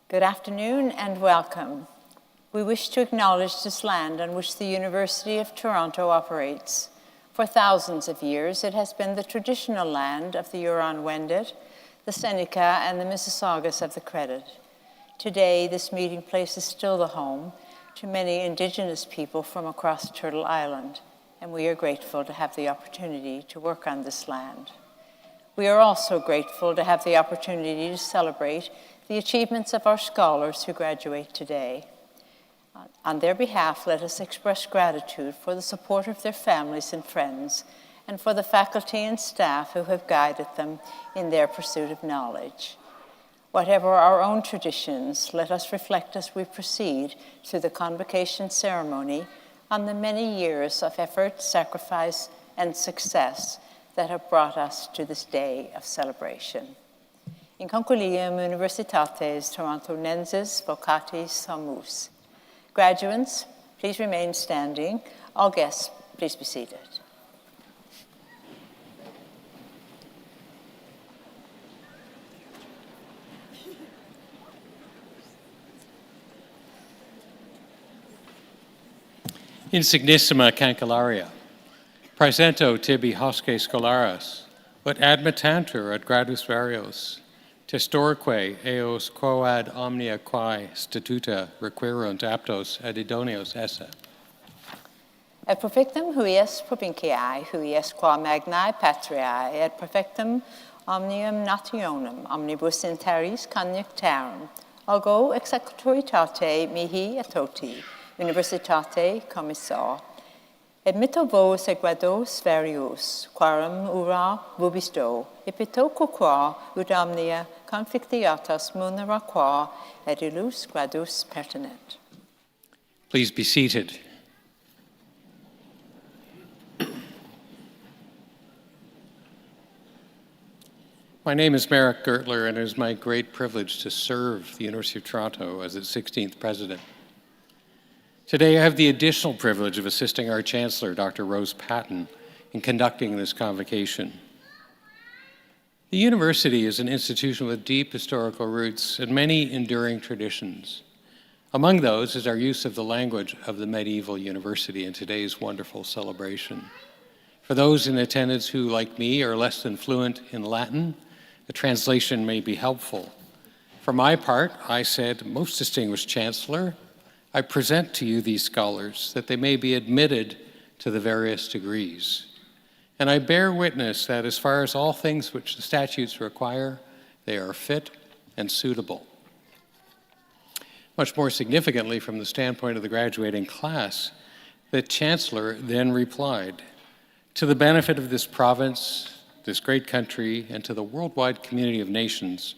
Good afternoon and welcome. We wish to acknowledge this land on which the University of Toronto operates. For thousands of years, it has been the traditional land of the Huron-Wendat, the Seneca, and the Mississaugas of the Credit. Today, this meeting place is still the home to many Indigenous people from across Turtle Island, and we are grateful to have the opportunity to work on this land. We are also grateful to have the opportunity to celebrate the achievements of our scholars who graduate today. On their behalf, let us express gratitude for the support of their families and friends, and for the faculty and staff who have guided them in their pursuit of knowledge. Whatever our own traditions, let us reflect as we proceed through the convocation ceremony on the many years of effort, sacrifice, and success that have brought us to this day of celebration. In concilium Universitates Torontonenses vocatis sumus. Graduates, please remain standing. All guests, please be seated. Insignissima Cancelaria, praesento tibi hosce scholaris, ut admittantur ad gradus varios, testorque eos quoad omnia quae statuta requirunt aptos ad idoneos esse. Et perfectum huius provinciae, huius qua magnae patriae, et perfectum omnium nationum, omnibus in terris conjunctarum, algo executoritate mihi et toti, Universitate commissar. Et mitto vos egrados varios, quarum ura vubisto, epitoco qua ut omnia conflictiatas munera qua et illus gradus pertinet. Please be seated. My name is Merrick Gertler, and it is my great privilege to serve the University of Toronto as its 16th president. Today, I have the additional privilege of assisting our Chancellor, Dr. Rose Patton, in conducting this convocation. The university is an institution with deep historical roots and many enduring traditions. Among those is our use of the language of the medieval university in today's wonderful celebration. For those in attendance who, like me, are less than fluent in Latin, a translation may be helpful. For my part, I said, "Most distinguished Chancellor, I present to you these scholars that they may be admitted to the various degrees. And I bear witness that as far as all things which the statutes require, they are fit and suitable." Much more significantly, from the standpoint of the graduating class, the Chancellor then replied, "To the benefit of this province, this great country, and to the worldwide community of nations,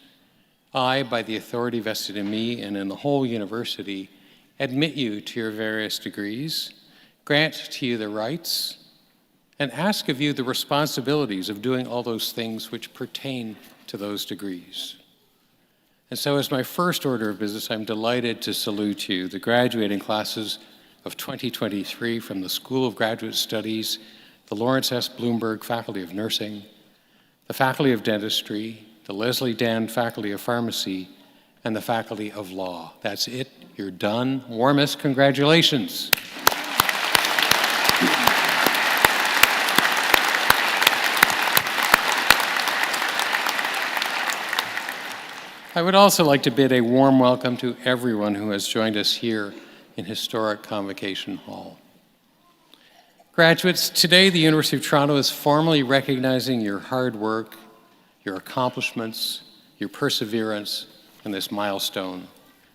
I, by the authority vested in me and in the whole university, admit you to your various degrees, grant to you the rights, and ask of you the responsibilities of doing all those things which pertain to those degrees." And so as my first order of business, I'm delighted to salute you, the graduating classes of 2023 from the School of Graduate Studies, the Lawrence S. Bloomberg Faculty of Nursing, the Faculty of Dentistry, the Leslie Dan Faculty of Pharmacy, and the Faculty of Law. That's it. You're done. Warmest congratulations. I would also like to bid a warm welcome to everyone who has joined us here in historic Convocation Hall. Graduates, today the University of Toronto is formally recognizing your hard work, your accomplishments, your perseverance in this milestone.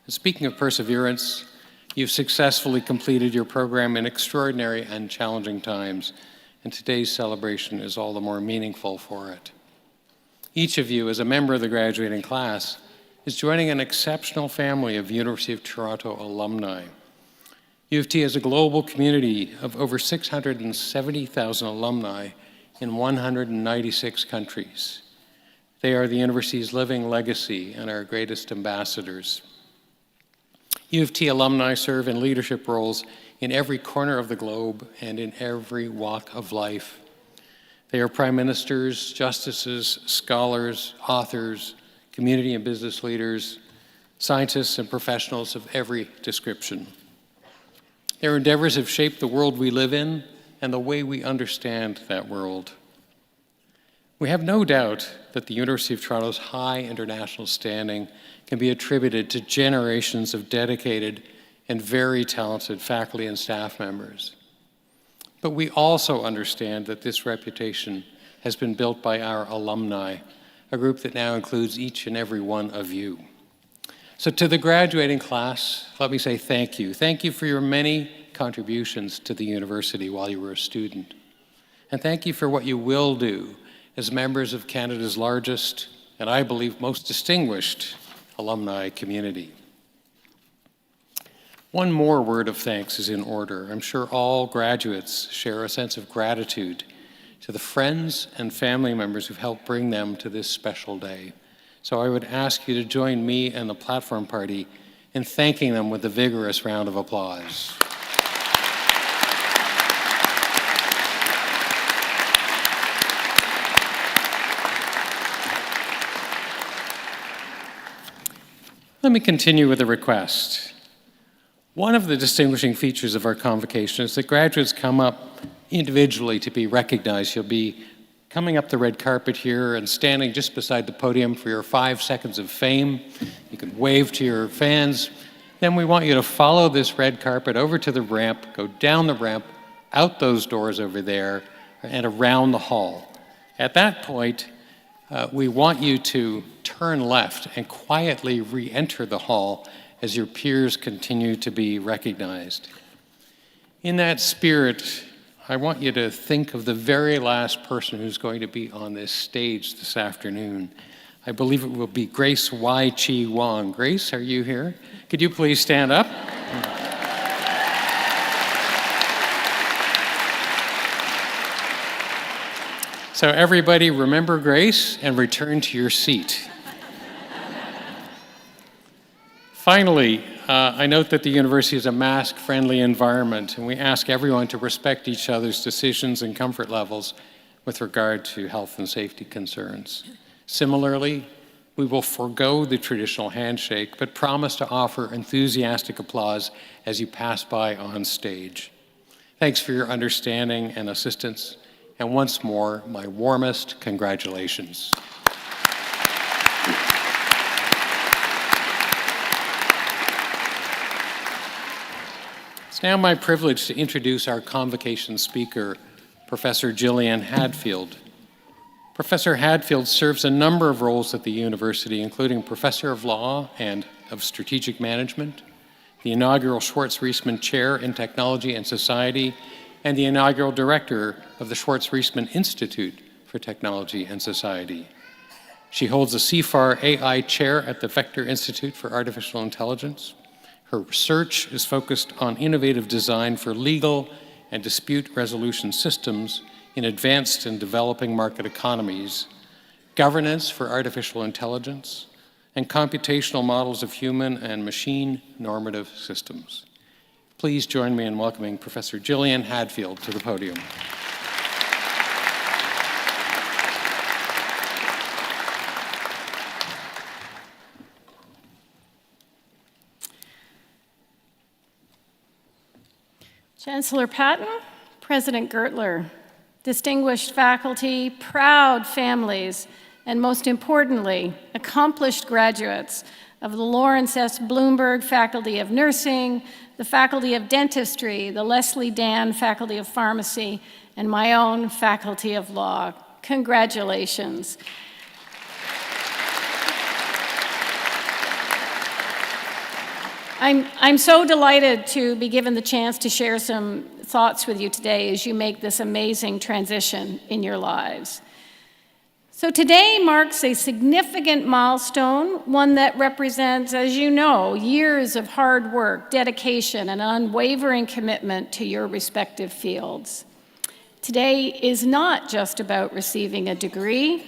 And speaking of perseverance, you've successfully completed your program in extraordinary and challenging times, and today's celebration is all the more meaningful for it. Each of you, as a member of the graduating class, is joining an exceptional family of University of Toronto alumni. U of T has a global community of over 670,000 alumni in 196 countries. They are the university's living legacy and our greatest ambassadors. U of T alumni serve in leadership roles in every corner of the globe and in every walk of life. They are prime ministers, justices, scholars, authors, community and business leaders, scientists and professionals of every description. Their endeavors have shaped the world we live in and the way we understand that world. We have no doubt that the University of Toronto's high international standing can be attributed to generations of dedicated and very talented faculty and staff members. But we also understand that this reputation has been built by our alumni, a group that now includes each and every one of you. So to the graduating class, let me say thank you. Thank you for your many contributions to the university while you were a student. And thank you for what you will do as members of Canada's largest, and I believe most distinguished, alumni community. One more word of thanks is in order. I'm sure all graduates share a sense of gratitude to the friends and family members who've helped bring them to this special day. So I would ask you to join me and the platform party in thanking them with a vigorous round of applause. Let me continue with a request. One of the distinguishing features of our convocation is that graduates come up individually to be recognized. You'll be coming up the red carpet here and standing just beside the podium for your 5 seconds of fame. You can wave to your fans. Then we want you to follow this red carpet over to the ramp, go down the ramp, out those doors over there, and around the hall. At that point, we want you to turn left and quietly re-enter the hall as your peers continue to be recognized. In that spirit, I want you to think of the very last person who's going to be on this stage this afternoon. I believe it will be Grace Y. Chi Wong. Grace, are you here? Could you please stand up? So everybody remember Grace and return to your seat. Finally, I note that the university is a mask-friendly environment, and we ask everyone to respect each other's decisions and comfort levels with regard to health and safety concerns. Similarly, we will forego the traditional handshake, but promise to offer enthusiastic applause as you pass by on stage. Thanks for your understanding and assistance, and once more, my warmest congratulations. It's now my privilege to introduce our convocation speaker, Professor Gillian Hadfield. Professor Hadfield serves a number of roles at the university, including Professor of Law and of Strategic Management, the inaugural Schwartz-Reisman Chair in Technology and Society, and the inaugural Director of the Schwartz-Reisman Institute for Technology and Society. She holds a CFAR AI Chair at the Vector Institute for Artificial Intelligence. Her research is focused on innovative design for legal and dispute resolution systems in advanced and developing market economies, governance for artificial intelligence, and computational models of human and machine normative systems. Please join me in welcoming Professor Gillian Hadfield to the podium. Chancellor Patton, President Gertler, distinguished faculty, proud families, and most importantly, accomplished graduates of the Lawrence S. Bloomberg Faculty of Nursing, the Faculty of Dentistry, the Leslie Dan Faculty of Pharmacy, and my own Faculty of Law. Congratulations. I'm so delighted to be given the chance to share some thoughts with you today as you make this amazing transition in your lives. So today marks a significant milestone, one that represents, as you know, years of hard work, dedication, and unwavering commitment to your respective fields. Today is not just about receiving a degree.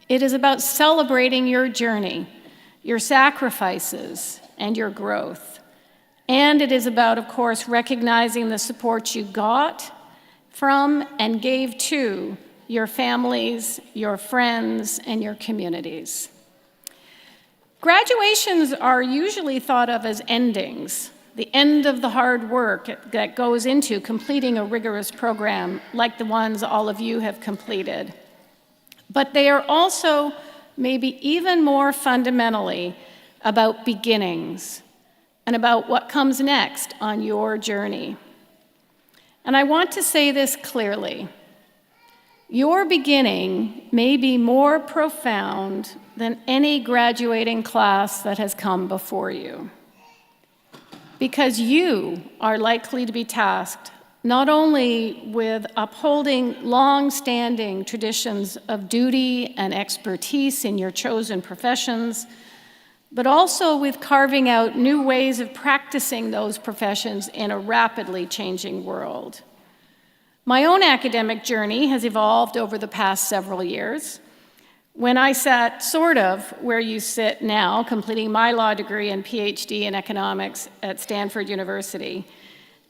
It is about celebrating your journey, your sacrifices, and your growth. And it is about, of course, recognizing the support you got from and gave to your families, your friends, and your communities. Graduations are usually thought of as endings, the end of the hard work that goes into completing a rigorous program like the ones all of you have completed. But they are also, maybe even more fundamentally, about beginnings and about what comes next on your journey. And I want to say this clearly. Your beginning may be more profound than any graduating class that has come before you, because you are likely to be tasked not only with upholding long-standing traditions of duty and expertise in your chosen professions, but also with carving out new ways of practicing those professions in a rapidly changing world. My own academic journey has evolved over the past several years. When I sat sort of where you sit now, completing my law degree and PhD in economics at Stanford University,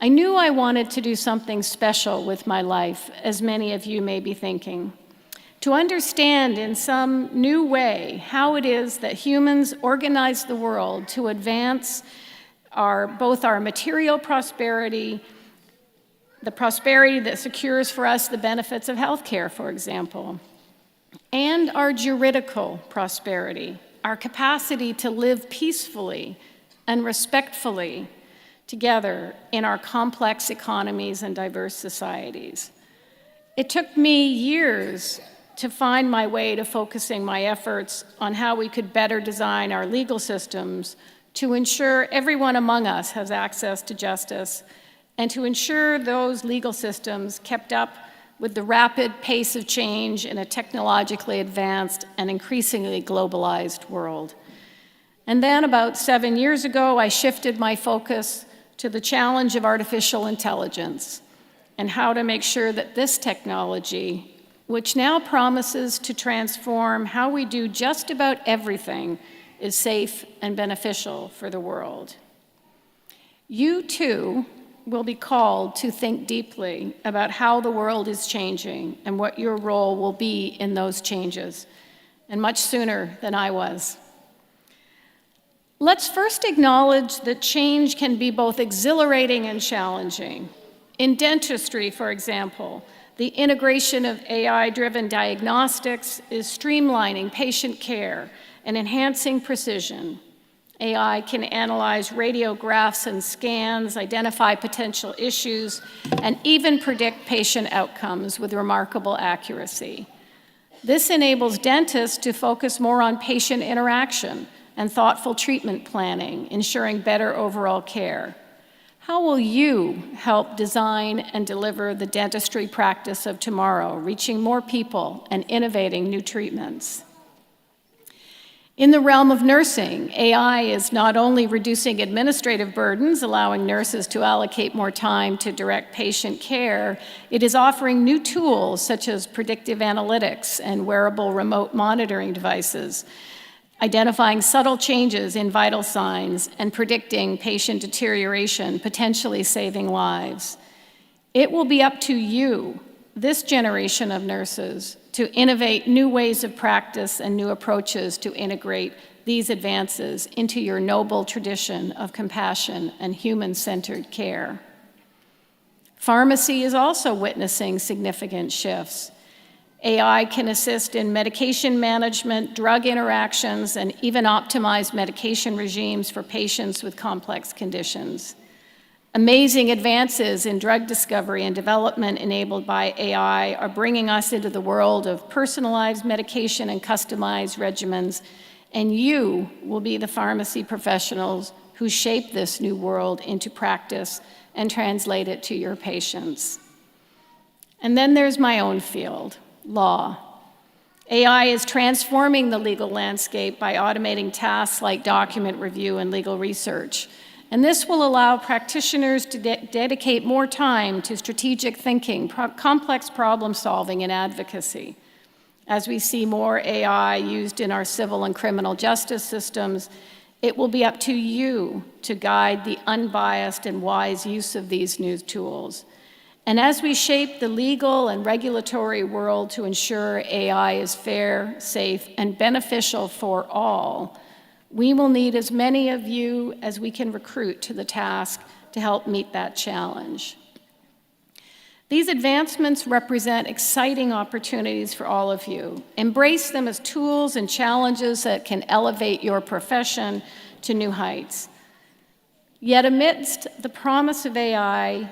I knew I wanted to do something special with my life, as many of you may be thinking, to understand in some new way how it is that humans organize the world to advance both our material prosperity, the prosperity that secures for us the benefits of healthcare, for example, and our juridical prosperity, our capacity to live peacefully and respectfully together in our complex economies and diverse societies. It took me years to find my way to focusing my efforts on how we could better design our legal systems to ensure everyone among us has access to justice, and to ensure those legal systems kept up with the rapid pace of change in a technologically advanced and increasingly globalized world. And then about 7 years ago, I shifted my focus to the challenge of artificial intelligence and how to make sure that this technology, which now promises to transform how we do just about everything, is safe and beneficial for the world. You too will be called to think deeply about how the world is changing and what your role will be in those changes, and much sooner than I was. Let's first acknowledge that change can be both exhilarating and challenging. In dentistry, for example, the integration of AI-driven diagnostics is streamlining patient care and enhancing precision. AI can analyze radiographs and scans, identify potential issues, and even predict patient outcomes with remarkable accuracy. This enables dentists to focus more on patient interaction and thoughtful treatment planning, ensuring better overall care. How will you help design and deliver the dentistry practice of tomorrow, reaching more people and innovating new treatments? In the realm of nursing, AI is not only reducing administrative burdens, allowing nurses to allocate more time to direct patient care, it is offering new tools such as predictive analytics and wearable remote monitoring devices, identifying subtle changes in vital signs and predicting patient deterioration, potentially saving lives. It will be up to you, this generation of nurses, to innovate new ways of practice and new approaches to integrate these advances into your noble tradition of compassion and human-centered care. Pharmacy is also witnessing significant shifts. AI can assist in medication management, drug interactions, and even optimize medication regimes for patients with complex conditions. Amazing advances in drug discovery and development enabled by AI are bringing us into the world of personalized medication and customized regimens, and you will be the pharmacy professionals who shape this new world into practice and translate it to your patients. And then there's my own field, law. AI is transforming the legal landscape by automating tasks like document review and legal research. And this will allow practitioners to dedicate more time to strategic thinking, complex problem solving, and advocacy. As we see more AI used in our civil and criminal justice systems, it will be up to you to guide the unbiased and wise use of these new tools. And as we shape the legal and regulatory world to ensure AI is fair, safe, and beneficial for all, We will need as many of you as we can recruit to the task to help meet that challenge. These advancements represent exciting opportunities for all of you. Embrace them as tools and challenges that can elevate your profession to new heights. Yet amidst the promise of AI,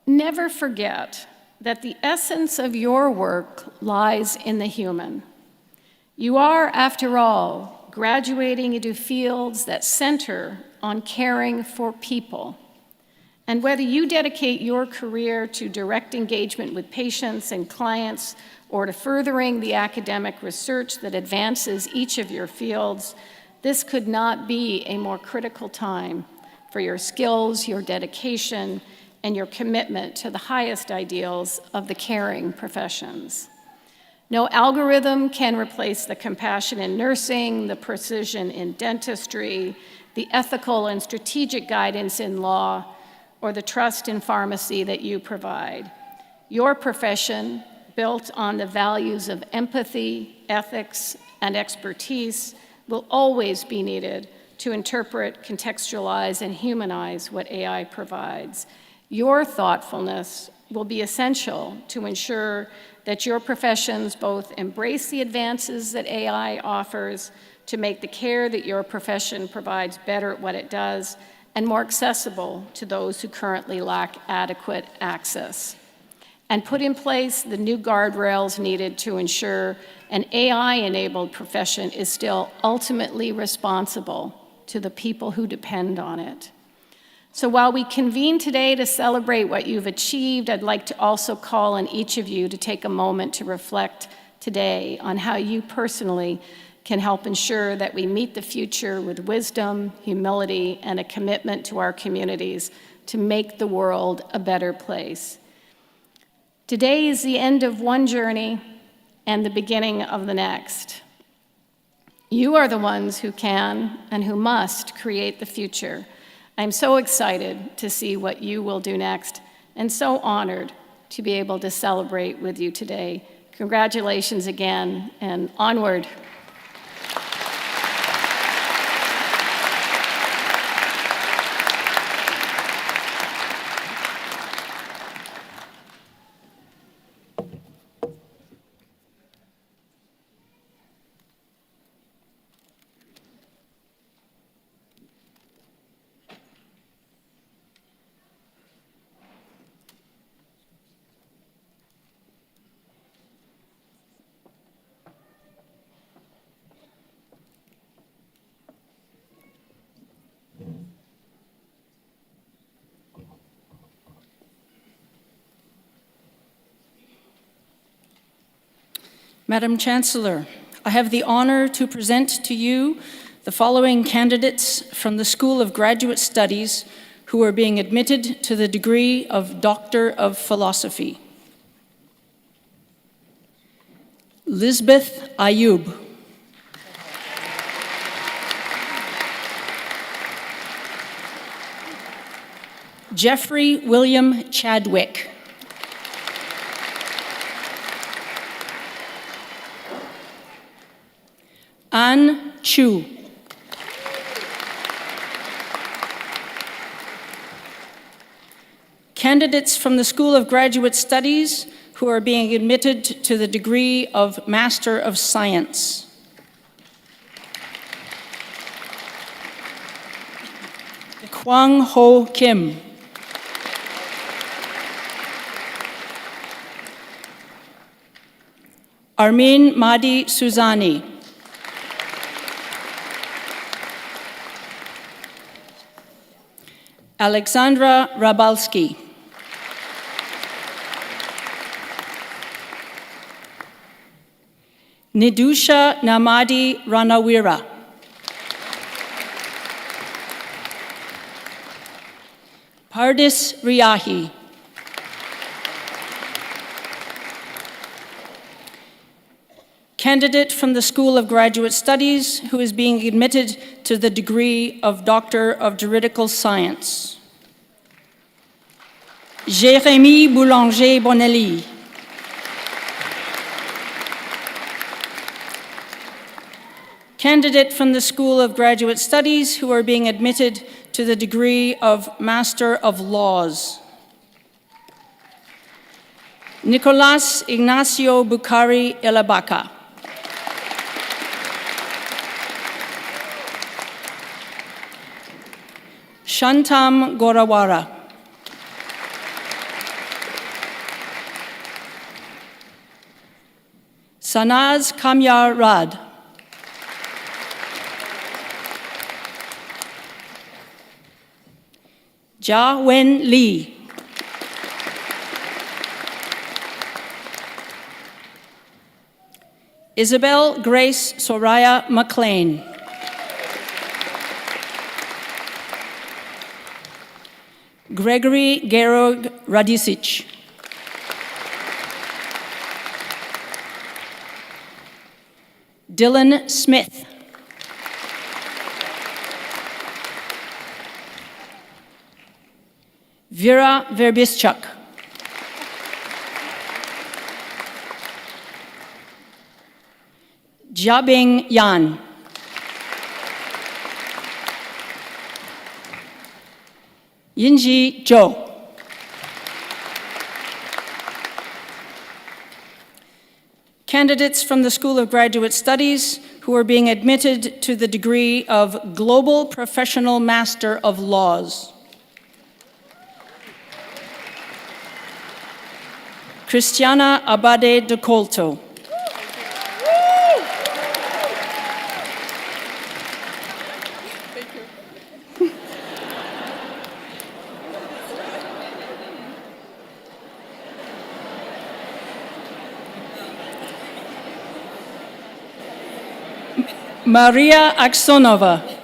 never forget that the essence of your work lies in the human. You are, after all, graduating into fields that center on caring for people. And whether you dedicate your career to direct engagement with patients and clients or to furthering the academic research that advances each of your fields, this could not be a more critical time for your skills, your dedication, and your commitment to the highest ideals of the caring professions. No algorithm can replace the compassion in nursing, the precision in dentistry, the ethical and strategic guidance in law, or the trust in pharmacy that you provide. Your profession, built on the values of empathy, ethics, and expertise, will always be needed to interpret, contextualize, and humanize what AI provides. Your thoughtfulness will be essential to ensure that your professions both embrace the advances that AI offers to make the care that your profession provides better at what it does and more accessible to those who currently lack adequate access, and put in place the new guardrails needed to ensure an AI-enabled profession is still ultimately responsible to the people who depend on it. So while we convene today to celebrate what you've achieved, I'd like to also call on each of you to take a moment to reflect today on how you personally can help ensure that we meet the future with wisdom, humility, and a commitment to our communities to make the world a better place. Today is the end of one journey and the beginning of the next. You are the ones who can and who must create the future. I'm so excited to see what you will do next, and so honored to be able to celebrate with you today. Congratulations again, and onward. Madam Chancellor, I have the honor to present to you the following candidates from the School of Graduate Studies who are being admitted to the degree of Doctor of Philosophy. Lisbeth Ayub. Jeffrey William Chadwick. Anne Chu. Candidates from the School of Graduate Studies who are being admitted to the degree of Master of Science. Kwang Ho Kim. Armin Mahdi Suzani. Alexandra Rabalski. Nidusha Namadi Ranawira. Pardis Riahi. Candidate from the School of Graduate Studies who is being admitted to the degree of Doctor of Juridical Science. Jérémy Boulanger Bonelli. candidate from the School of Graduate Studies who are being admitted to the degree of Master of Laws. Nicolas Ignacio Bucari Elabaca. Shantam Gorawara. Sanaz Kamyar Rad. Jia Wen Lee. Isabel Grace Soraya McLean. Gregory Georg Radisic. Dylan Smith. Vera Verbischuk. Jiabing Yan. Yinji Zhou. Candidates from the School of Graduate Studies who are being admitted to the degree of Global Professional Master of Laws. Christiana Abade de Colto. Maria Aksonova.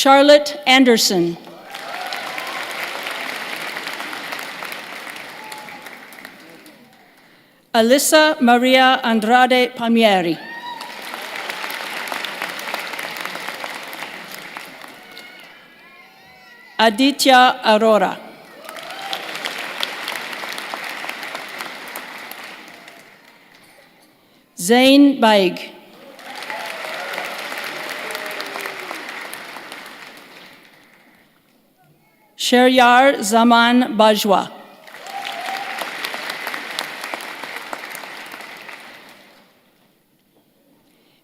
Charlotte Anderson. Alyssa Maria Andrade Palmieri. Aditya Arora. Zain Baig. Sheryar Zaman Bajwa.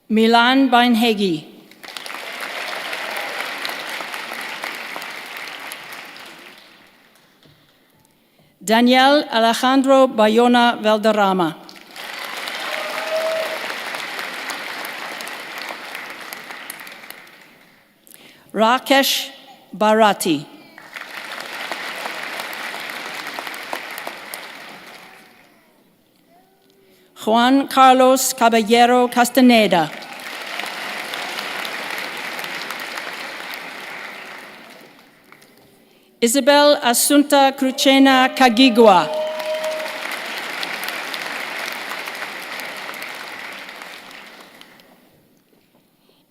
Milan Beinhegi. Daniel Alejandro Bayona Valderrama. Rakesh Bharati. Juan Carlos Caballero Castaneda. Isabel Asunta Cruchena Cagigua.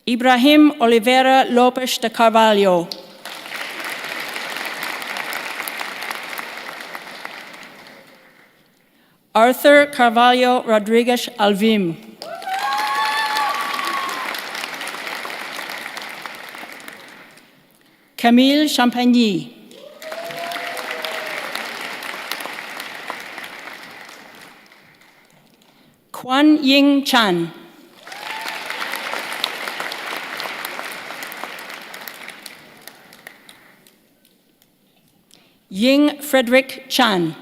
Ibrahim Oliveira Lopes de Carvalho. Arthur Carvalho Rodriguez Alvim. Camille Champagny. Quan Ying Chan. Ying Frederick Chan.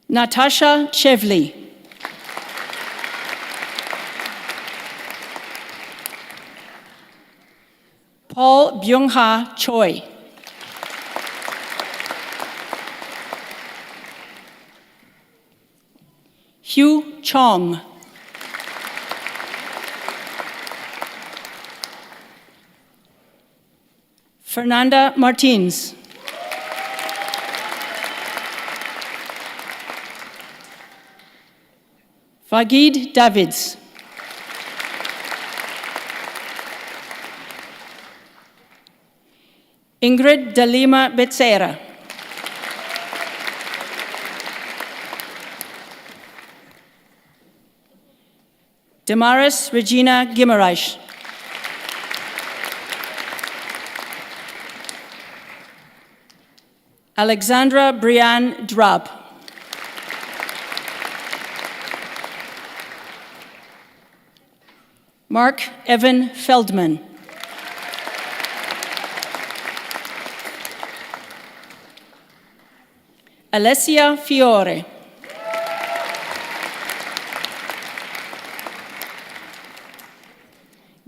Natasha Chevley. Paul Byung-ha Choi. Hugh Chong. Fernanda Martins. Vagid Davids. Ingrid de Lima Becerra. Damaris Regina Guimaraes. Alexandra Brianne Drab. Mark Evan Feldman. Alessia Fiore.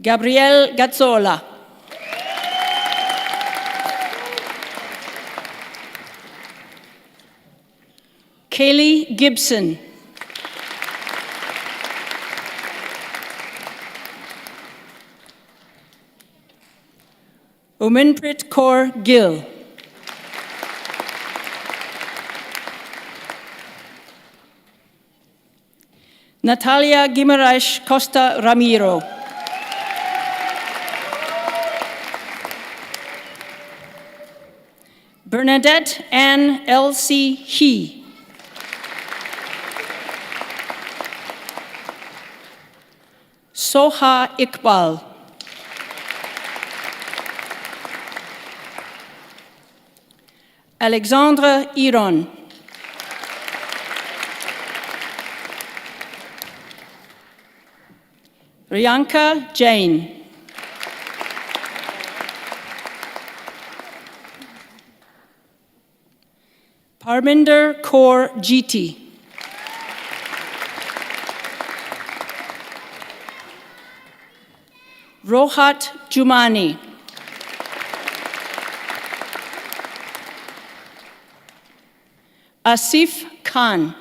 Gabrielle Gazzola. Kaylee Gibson. Uminprit Kaur Gill. Natalia Guimaraes Costa Ramiro. Bernadette Ann L.C. He. Soha Iqbal. Alexandra Iron. Riyanka Jain. Parminder Kaur Jiti. Rohat Jumani. Asif Khan.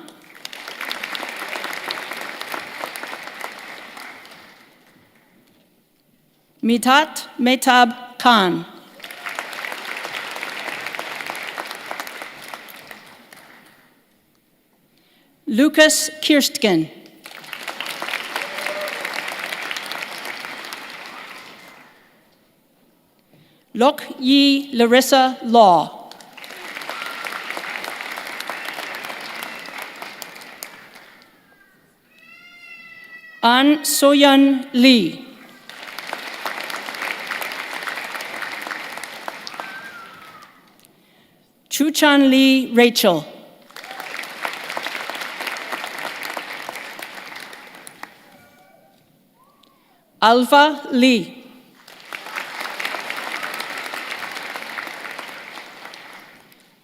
Mitat Mehtab Khan. Lucas Kirstgen. Lok Yi Larissa Law. An Soyun Lee. Chuchan Lee Rachel. Alva Lee.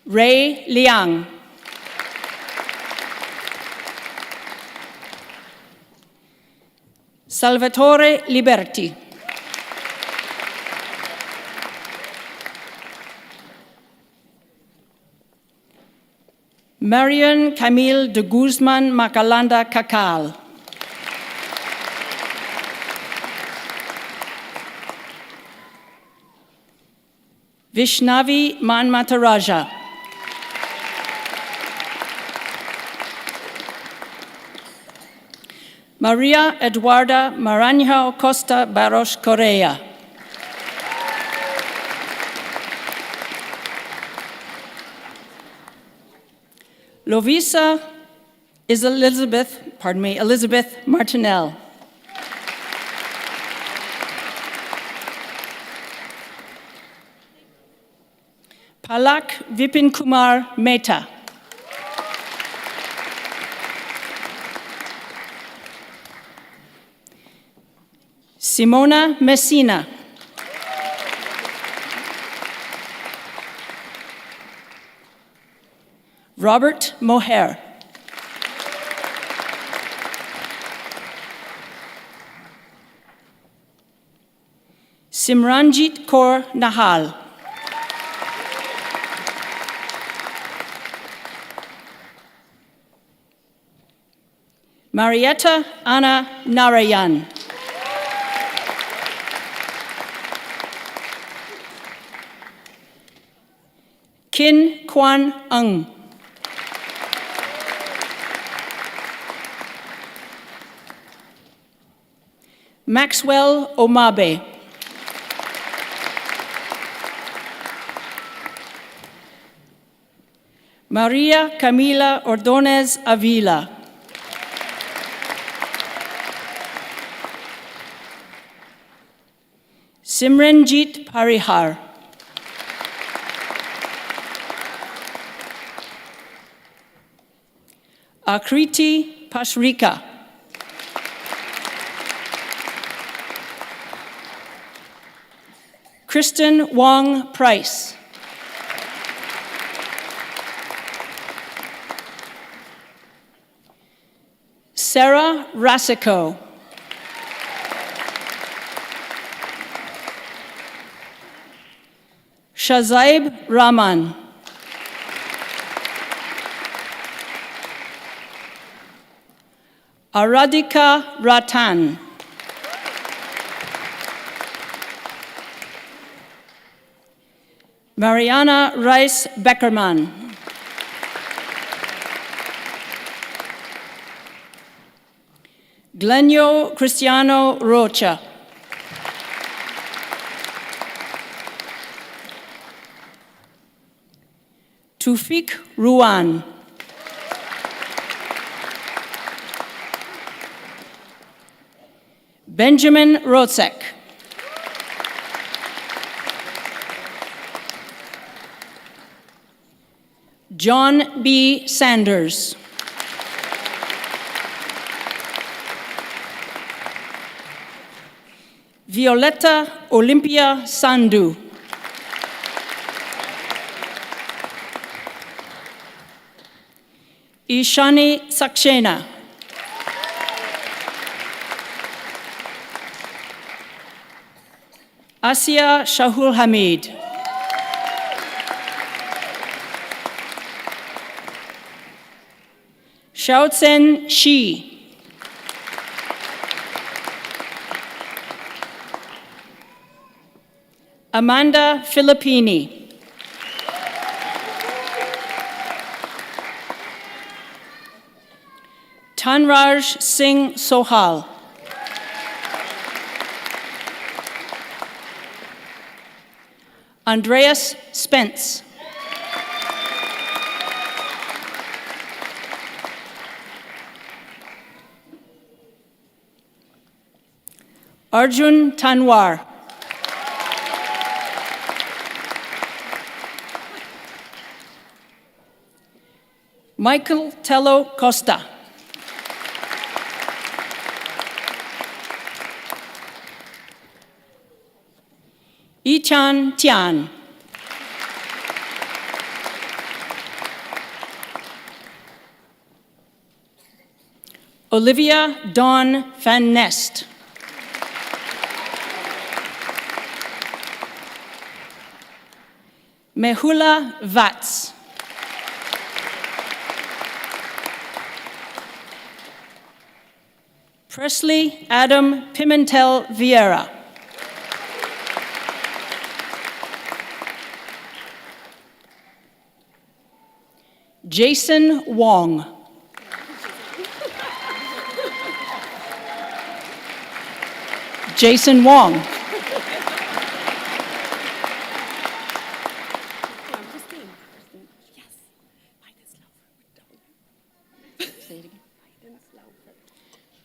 Ray Liang. Salvatore Liberti. Marion Camille de Guzman Macalanda Cacal. Vishnavi Manmataraja. Maria Eduarda Maranhão Costa Barros Correa. Lovisa is Elizabeth Martinell. Palak Vipin Kumar Mehta. Simona Messina. Robert Moher. Simranjit Kaur Nahal. Marietta Anna Narayan. Kin Kwan Ang. Maxwell Omabe. Maria Camila Ordonez Avila. Simranjit Parihar. Akriti Pasrika. Kristen Wong Price. Sarah Rasico. Shazaib Rahman. Aradhika Ratan. Mariana Rice Beckerman. Glenio Cristiano Rocha. Tufik Ruan. Benjamin Rotzek. John B. Sanders. Violetta Olympia Sandu. Ishani Saxena. Asia Shahul Hamid. Xiaotsen Shi. Amanda Filippini. Tanraj Singh Sohal. Andreas Spence. Arjun Tanwar. Michael Tello Costa. Yichan Tian. Olivia Dawn Van Nest. Mehula Vats. Presley Adam Pimentel Vieira. Jason Wong. Jason Wong.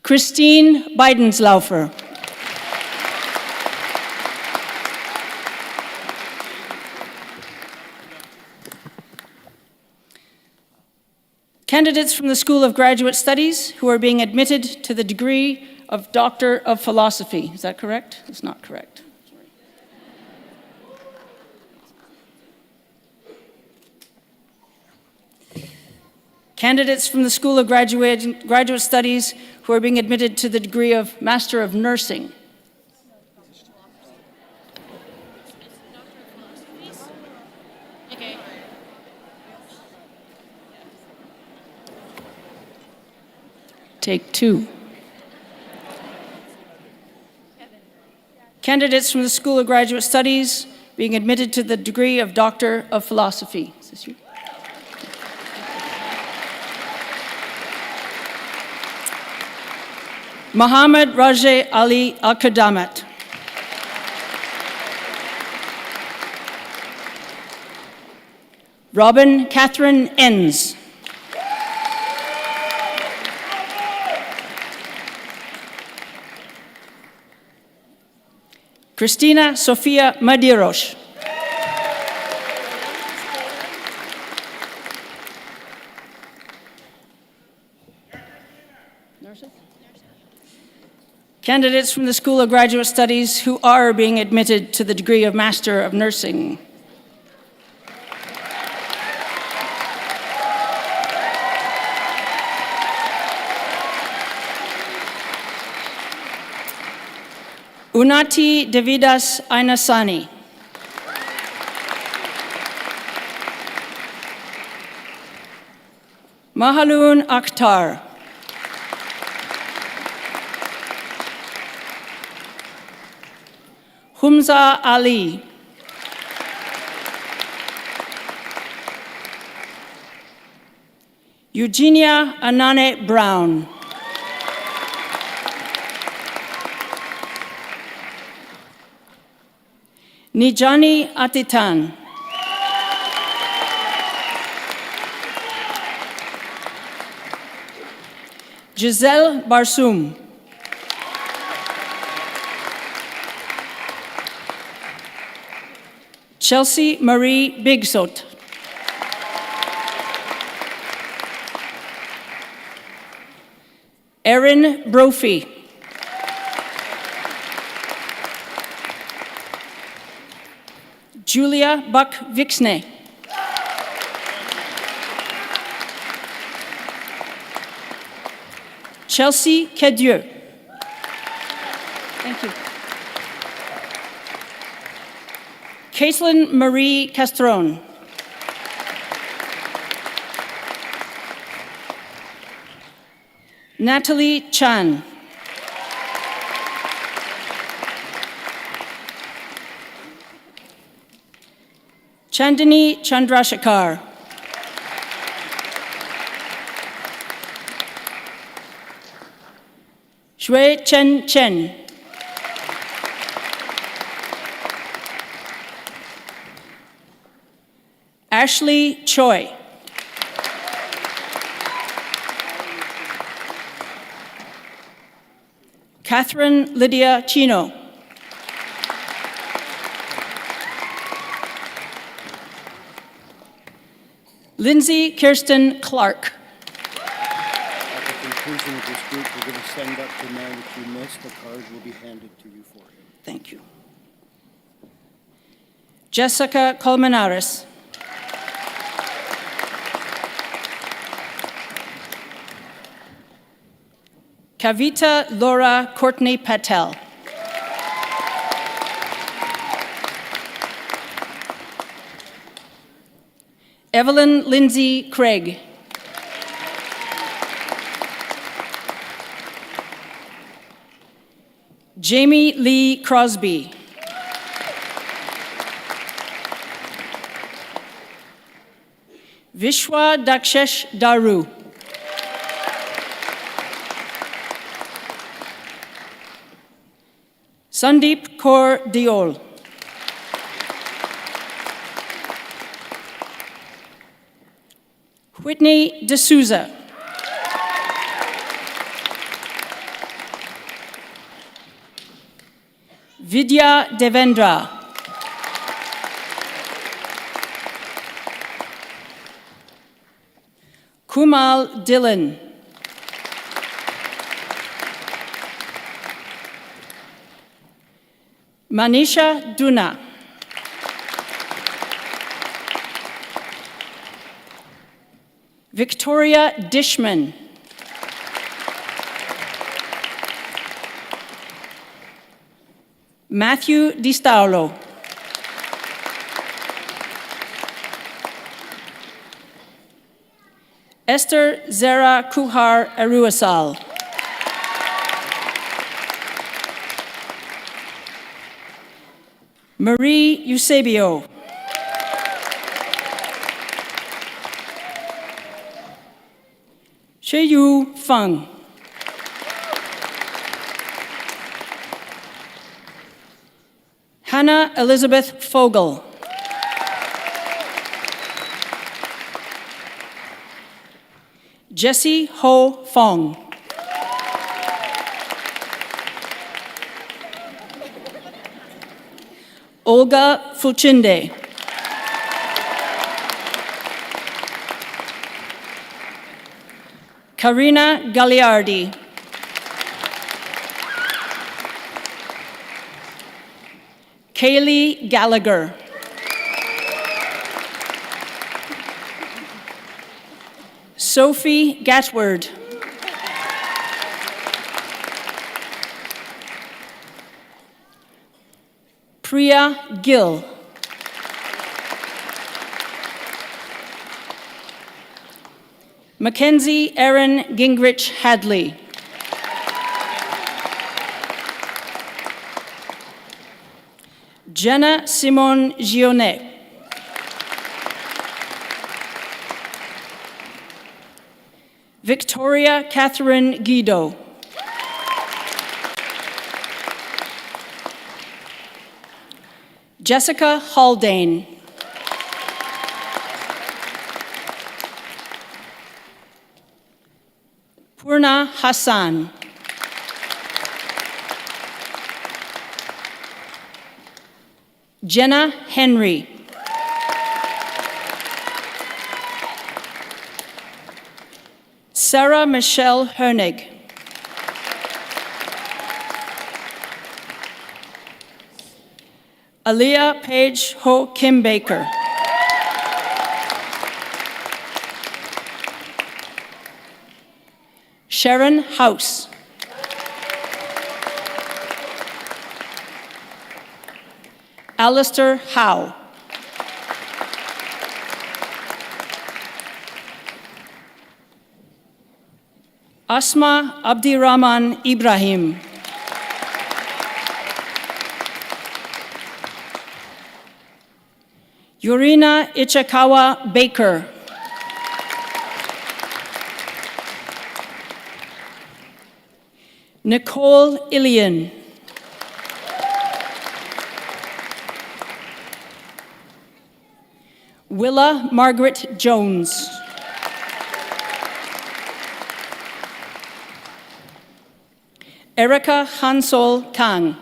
Christine Bidenslaufer. Candidates from the School of Graduate Studies who are being admitted to the degree of Doctor of Philosophy. Is that correct? It's not correct. Candidates from the School of Graduate Studies who are being admitted to the degree of Master of Nursing. Okay. Take two. Candidates from the School of Graduate Studies being admitted to the degree of Doctor of Philosophy. Is this you? Muhammad Rajeh Ali Al-Qadamat. Robin Catherine Enns. Christina Sofia Madeiros. Candidates from the School of Graduate Studies who are being admitted to the degree of Master of Nursing. Unati Devidas Ainasani. Mahalun Akhtar. Humza Ali. Eugenia Anane Brown. Nijani Atitan. Giselle Barsoum. Chelsea Marie Bigsot. Erin Brophy. Julia Buck-Vixney. Chelsea Cadieux. Thank you. Caitlin Marie Castron. Natalie Chan. Chandani Chandrasekhar. Shui Chen Chen. Ashley Choi. Catherine Lydia Chino. Lindsay Kirsten Clark. At the conclusion of this group, we're going to stand up the man that you missed. The card will be handed to you for him. Thank you. Jessica Colmenares. Kavita Laura Courtney Patel. Evelyn Lindsay Craig. Jamie Lee Crosby. Vishwa Dakshesh Daru. Sandeep Kaur Diol. Whitney D'Souza. Vidya Devendra. Kumal Dillon. Manisha Duna. Victoria Dishman. Matthew DiStaulo. Esther Zara Kuhar Aruasal. Marie Eusebio. Sheyu Feng. Hannah Elizabeth Fogel. Jessie Ho Fong. Olga Fulchinde. Karina Gagliardi. Kaylee Gallagher. Sophie Gatward. Priya Gill. Mackenzie Erin Gingrich Hadley. Jenna Simone Gionnet. Victoria Catherine Guido. Jessica Haldane. Purna Hassan. Jenna Henry. Sarah Michelle Hernig. Aaliyah Paige Ho Kim Baker. Sharon House. Alistair Howe. Asma Abdirahman Ibrahim. Yurina Ichikawa Baker. Nicole Ilian. Willa Margaret Jones. Erica Hansol Kang.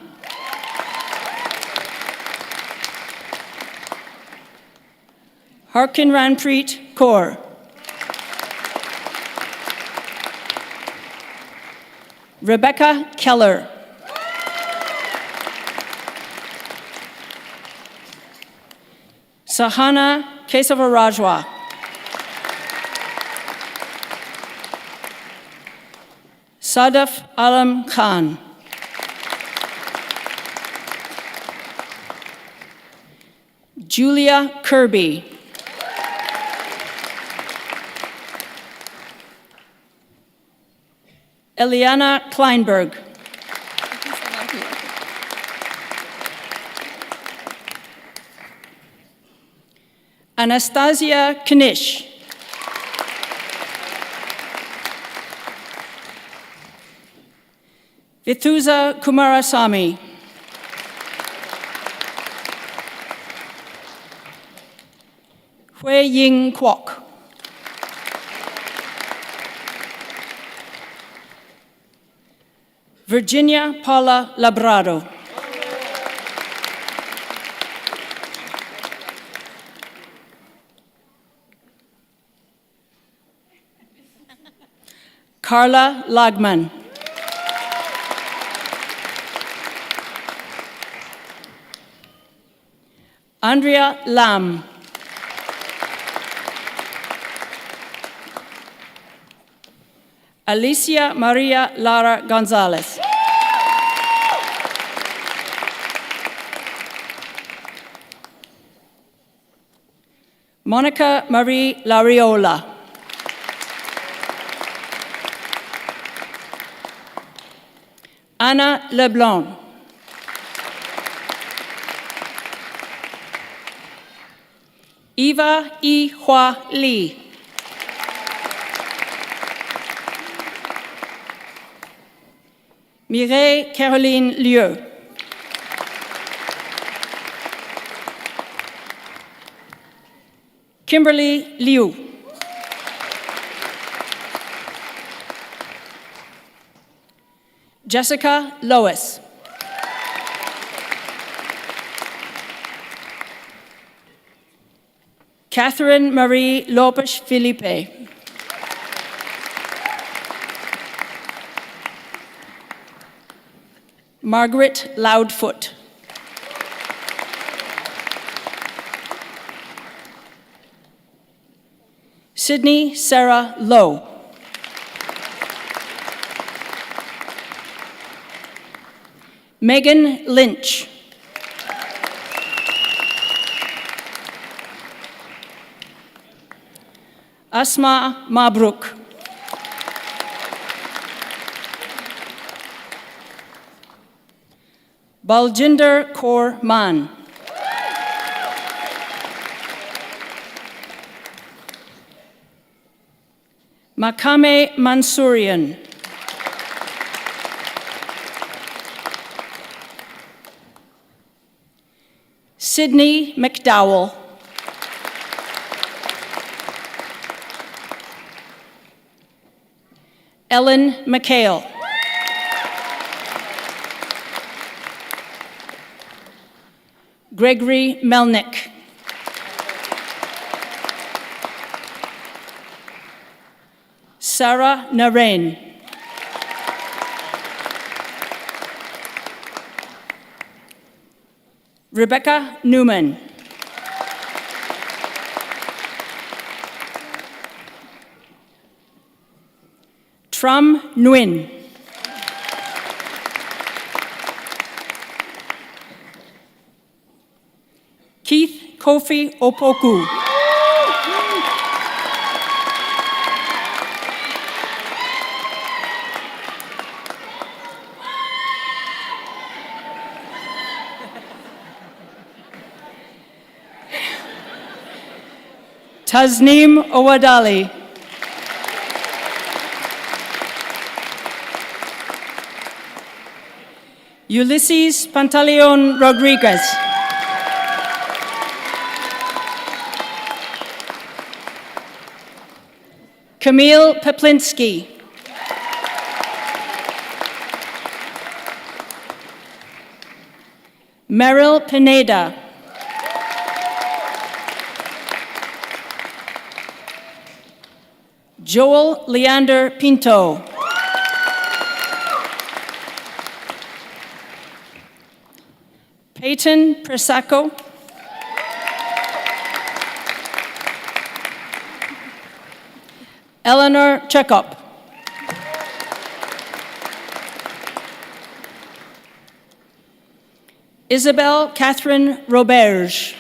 Harkin Ranpreet Kaur. Rebecca Keller. Sahana Kesavarajwa. Sadaf Alam Khan. Julia Kirby. Eliana Kleinberg. Anastasia Knish. Vithuza Kumarasamy. Hui Ying Kwok. Virginia Paula Labrado. Carla Lagman. Andrea Lam. Alicia Maria Lara Gonzalez. Monica Marie Lariola. Anna Leblanc. Eva E. Hua Lee. Mireille Caroline Lieu. Kimberly Liu. Jessica Lois. Catherine Marie Lopez Felipe. Margaret Loudfoot. Sydney Sarah Lowe. Megan Lynch. Asma Mabruk. Baljinder Kaur Man. Makame Mansourian. Sydney McDowell. Ellen McHale. Gregory Melnick. Sarah Narain. Rebecca Newman. Tram Nguyen. Keith Kofi Opoku. Tasneem Owadali. Ulysses Pantaleon Rodriguez. Camille Peplinski. Meryl Pineda. Joel Leander Pinto. Peyton Presaco. Eleanor Chekop. Isabel Catherine Roberge.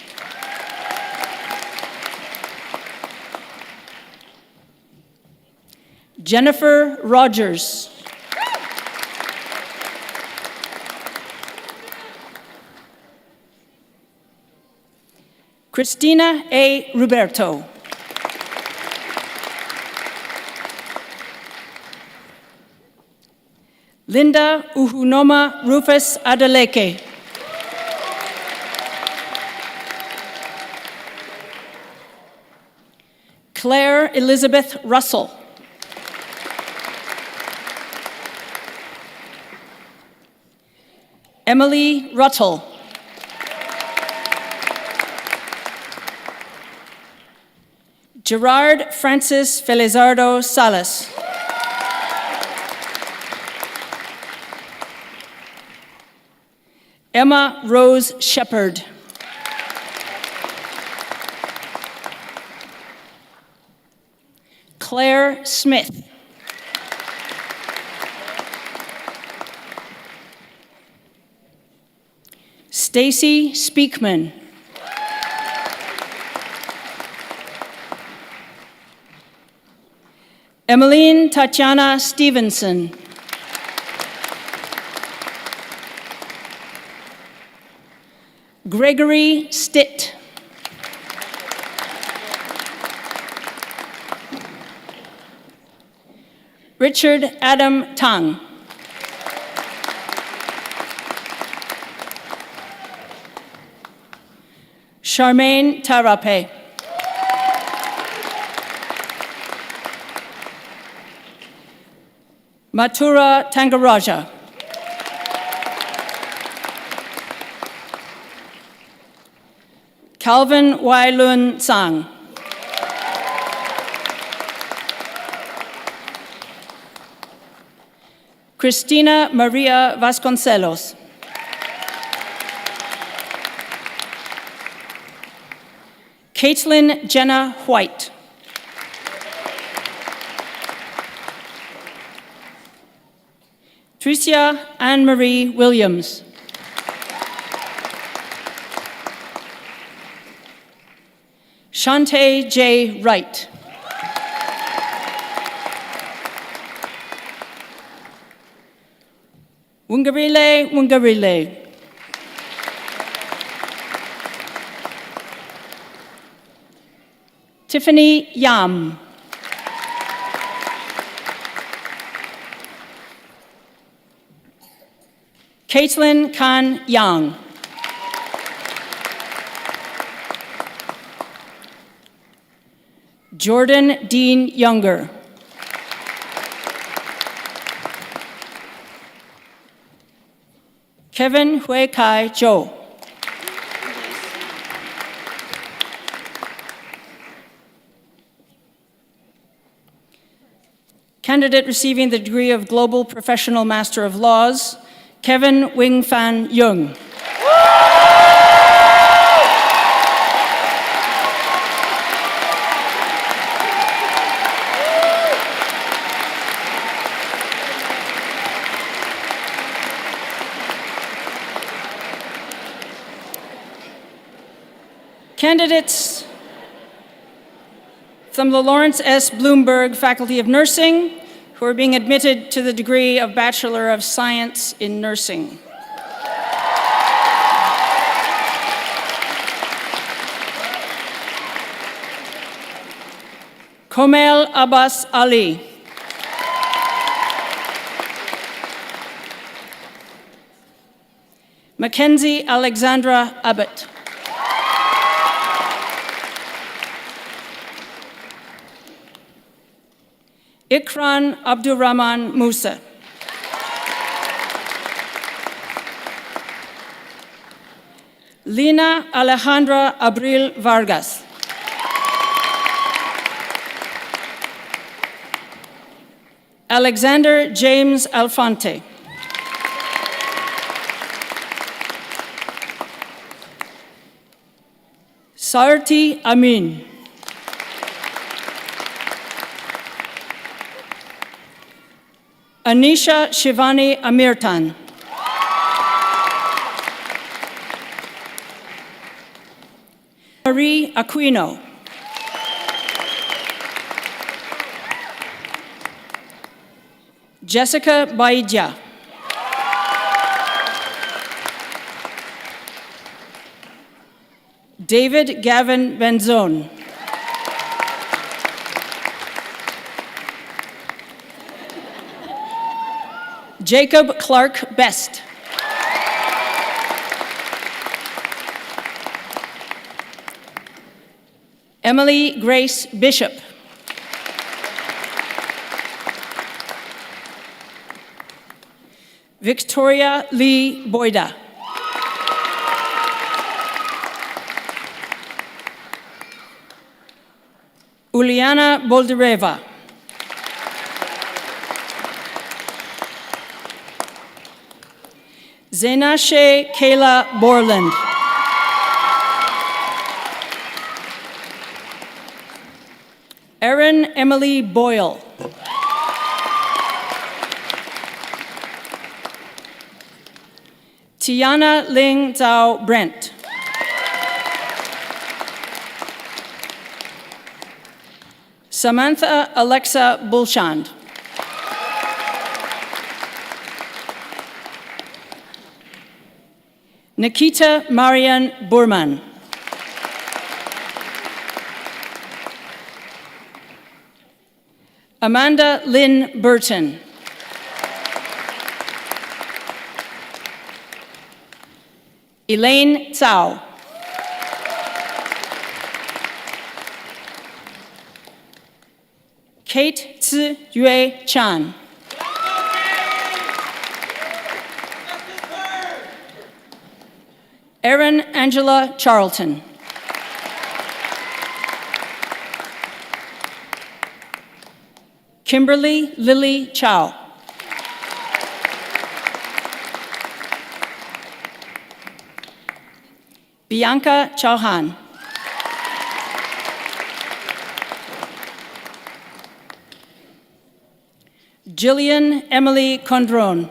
Jennifer Rogers. Christina A. Roberto. Linda Uhunoma Rufus Adeleke. Claire Elizabeth Russell. Emily Ruttle. Gerard Francis Felizardo Salas. Emma Rose Shepherd. Claire Smith. Stacy Speakman. Emmeline Tatiana Stevenson. Gregory Stitt. Richard Adam Tang. Charmaine Tarape. Mathura Tangaraja. Calvin Y. Lun Sang. Cristina Maria Vasconcelos. Caitlin Jenna White. Tricia Anne-Marie Williams. Shantae J. Wright. Wungarile Wungarile. Tiffany Yam. Caitlin Khan Yang. Jordan Dean Younger. Kevin Hui Kai Zhou. Candidate receiving the degree of Global Professional Master of Laws, Kevin Wing Fan Yung. Candidates from the Lawrence S. Bloomberg Faculty of Nursing who are being admitted to the degree of Bachelor of Science in Nursing. Komel Abbas Ali. Mackenzie Alexandra Abbott. Ikran Abdurrahman Musa. Lina Alejandra Abril Vargas. Alexander James Alfonte. Sarti Amin. Anisha Shivani Amirtan. Marie Aquino. Jessica Baidja. David Gavin Benzone. Jacob Clark Best. Emily Grace Bishop. Victoria Lee Boyda. Uliana Boldereva. Zainashe Kayla Borland. Erin Emily Boyle. Tiana Ling Zhao Brent. Samantha Alexa Bulshand. Nikita Marian Burman. Amanda Lynn Burton. Elaine Tsao. Kate Tzu Yue Chan. Erin Angela Charlton. Kimberly Lily Chow. Bianca Chauhan. Jillian Emily Condron.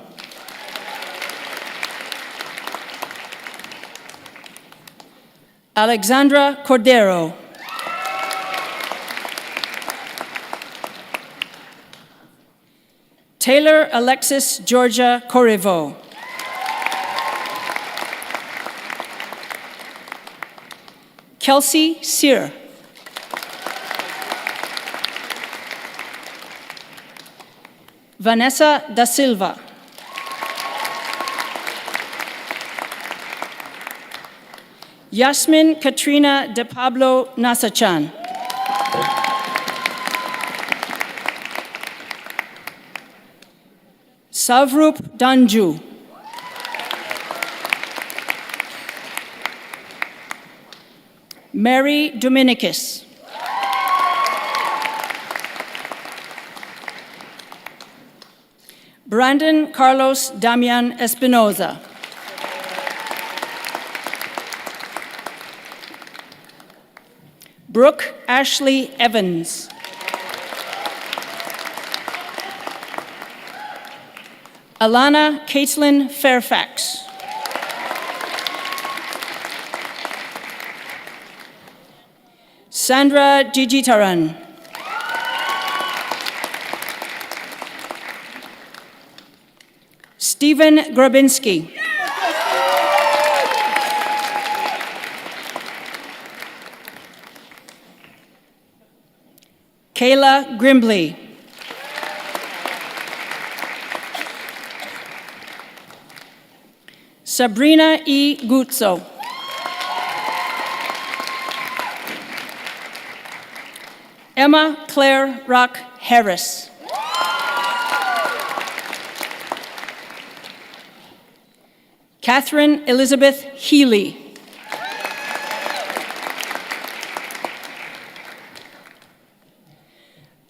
Alexandra Cordero. Taylor Alexis Georgia Corriveau. Kelsey Sear. Vanessa da Silva. Yasmin Katrina de Pablo Nasachan. Savrup Danju. Mary Dominicus. Brandon Carlos Damian Espinoza. Brooke Ashley Evans. Alana Caitlin Fairfax. Sandra Jijitaran. Stephen Grabinski. Kayla Grimbley. Sabrina E. Guzzo. Emma Claire Rock Harris. Catherine Elizabeth Healy.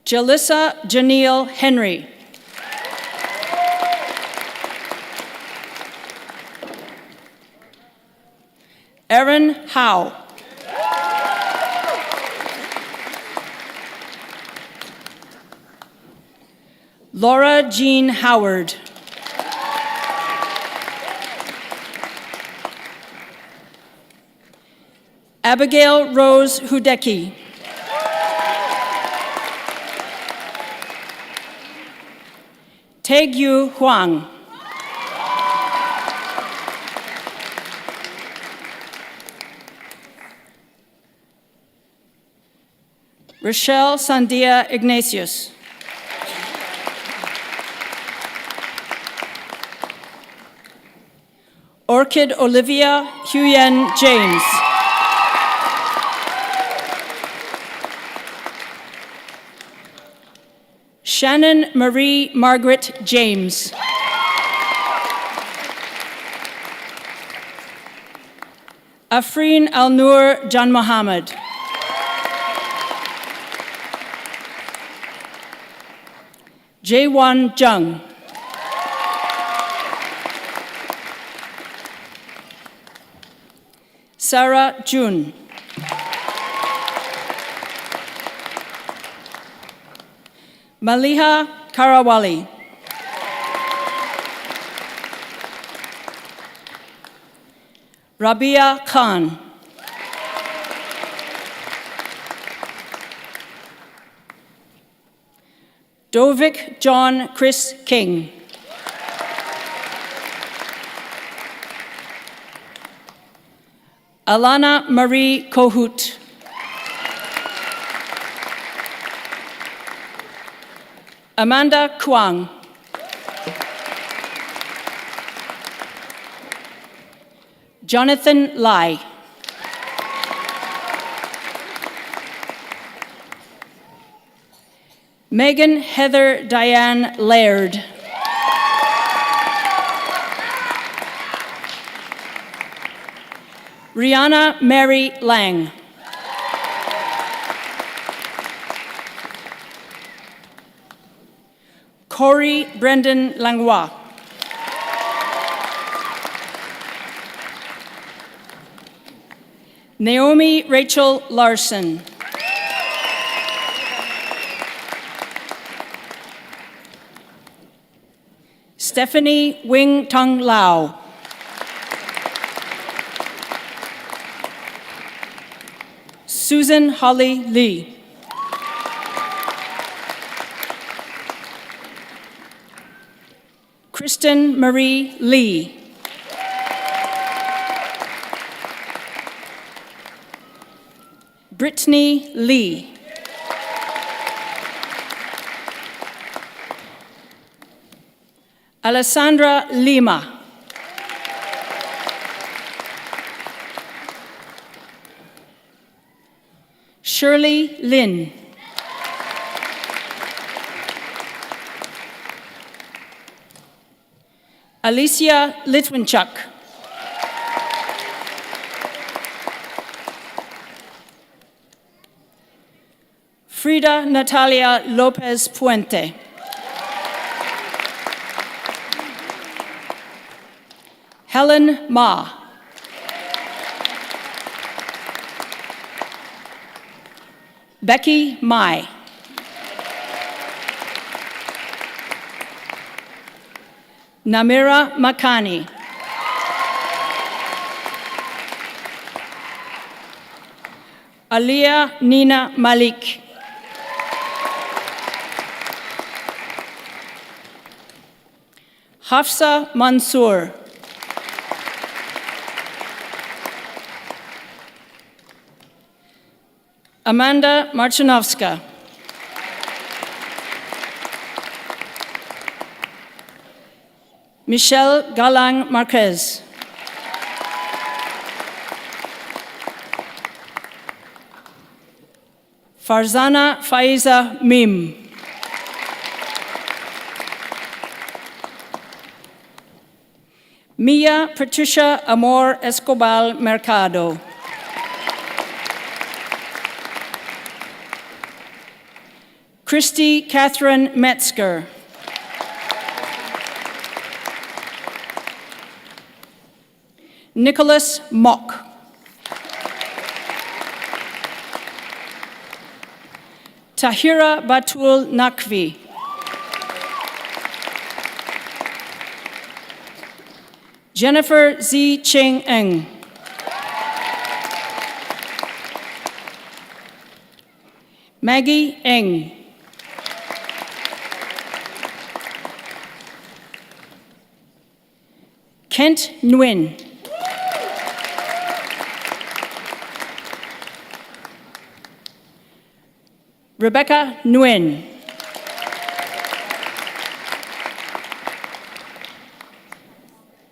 Jalissa Janelle Henry. Erin Howe. Laura Jean Howard. Abigail Rose Hudecki. Taegyu Huang. Rochelle Sandia Ignatius. Orchid Olivia Huyen James. Shannon Marie Margaret James. Afreen Al-Nur Jan Mohammed. Jaewon Jung. Sarah Jun. Maliha Karawali. Rabia Khan. Dovik John Chris King. Alana Marie Kohut. Amanda Kwang. Jonathan Lai. Megan Heather Diane Laird. Rihanna Mary Lang. Corey Brendan Langlois. Naomi Rachel Larson. Stephanie Wing Tung Lau. Susan Holly Lee. Kristen Marie Lee. Brittany Lee. Alessandra Lima. Shirley Lin. Alicia Litwinchuk. Frida Natalia Lopez Puente. Helen Ma. Becky Mai. Namira Makani. Aliyah Nina Malik. Hafsa Mansour. Amanda Marcinovska. Michelle Galang Marquez. Farzana Faiza Mim. Mia Patricia Amor Escobar Mercado. Christy Catherine Metzger. Nicholas Mock. Tahira Batul Nakvi. Jennifer Z. Ching Eng. Maggie Eng. Kent Nguyen. Rebecca Nguyen.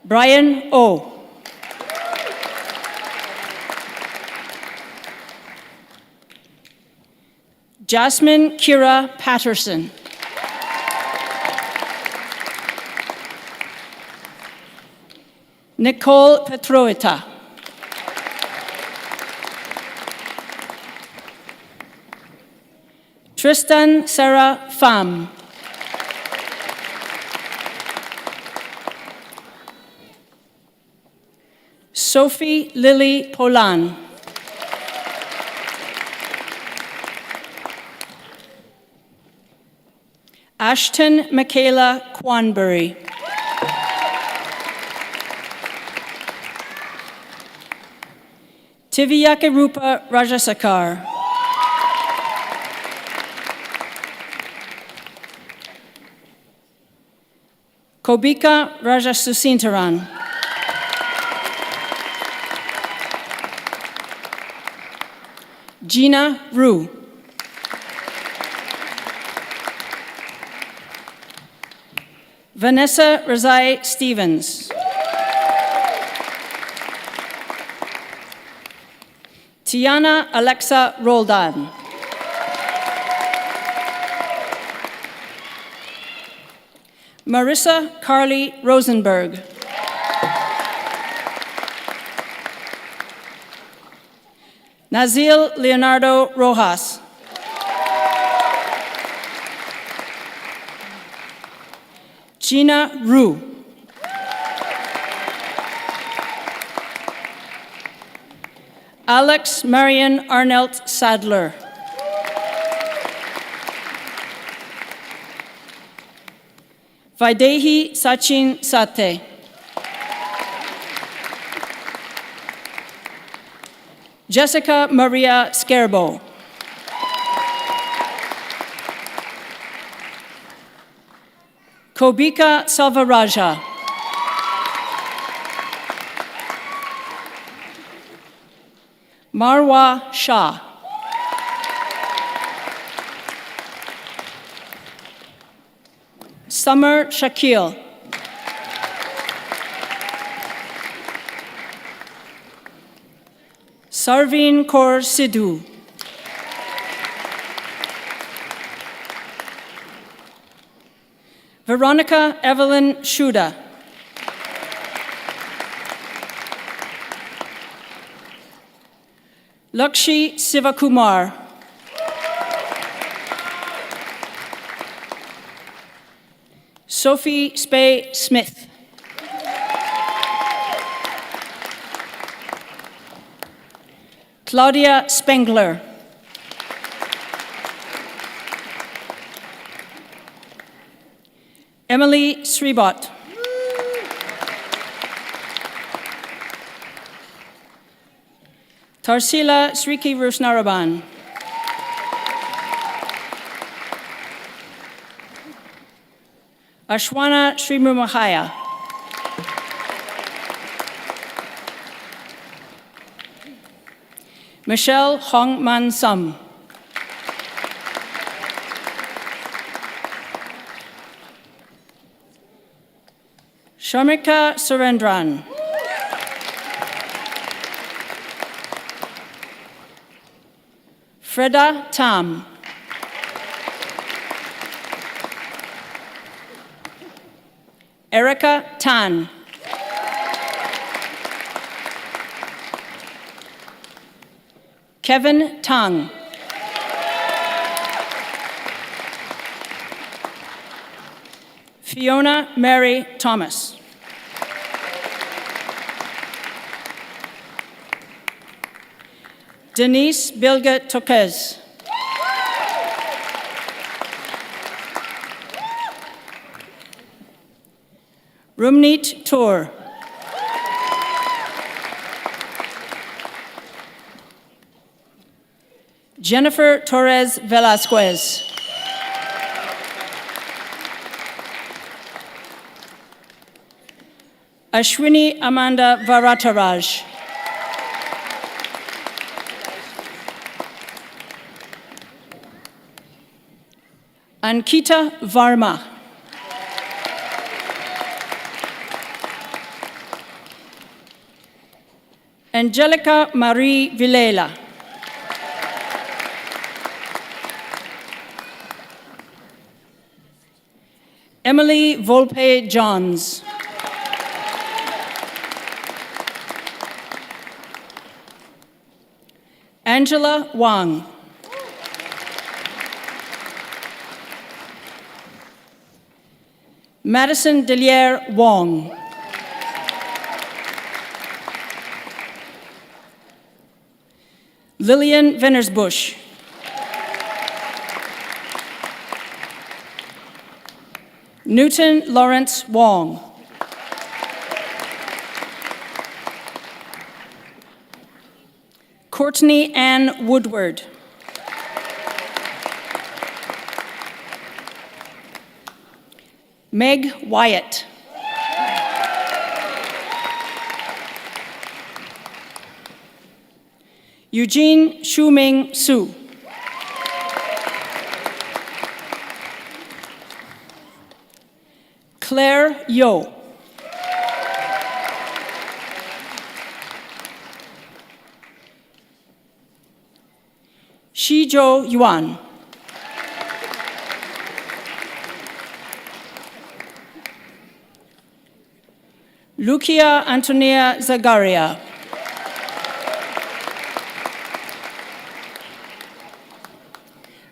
Brian O. Jasmine Kira Patterson. Nicole Petroita. Tristan Sarah Pham. Sophie Lily Polan. Ashton Michaela Quanbury. Tivyakarupa Rajasakar. Kobika Rajasusintaran. Gina Rue. Vanessa Razai Stevens. Tiana Alexa Roldan. Marissa Carly Rosenberg. Nazil Leonardo Rojas. Gina Rue. Alex Marion Arnelt Sadler. Vaidehi Sachin Sate. Jessica Maria Scarbo. Kobika Salvaraja. Marwa Shah. Summer Shakil. Sarveen Kaur Sidhu. Veronica Evelyn Shuda. Lakshi Sivakumar. Sophie Spey Smith. Claudia Spengler. Emily Sribot. Tarsila Sriki Rusnaraban. Ashwana Srimumahaya. Michelle Hong Man Sum. Sharmika Surendran. Freda Tam. Erica Tan. Kevin Tang. Fiona Mary Thomas. Denise Bilga Toquez. Rumneet Tour. Jennifer Torres Velasquez. Ashwini Amanda Varataraj. Ankita Varma. Angelica Marie Vilela. Emily Volpe Johns. Angela Wang. Madison Deliere Wong. Lillian Vennersbush. Newton Lawrence Wong. Courtney Ann Woodward. Meg Wyatt. Eugene Shuming Su. Claire Yo. Shijo Yuan. Lucia Antonia Zagaria.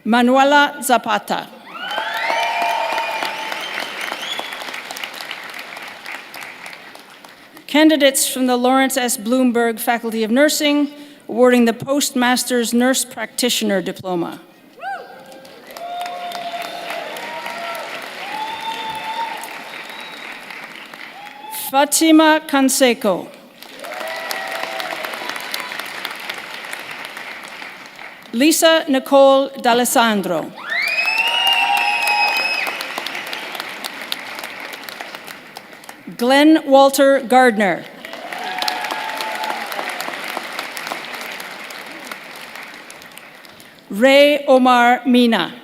Manuela Zapata. Candidates from the Lawrence S. Bloomberg Faculty of Nursing, awarding the Postmaster's Nurse Practitioner Diploma. Fatima Canseco. Lisa Nicole D'Alessandro. Glenn Walter Gardner. Ray Omar Mina.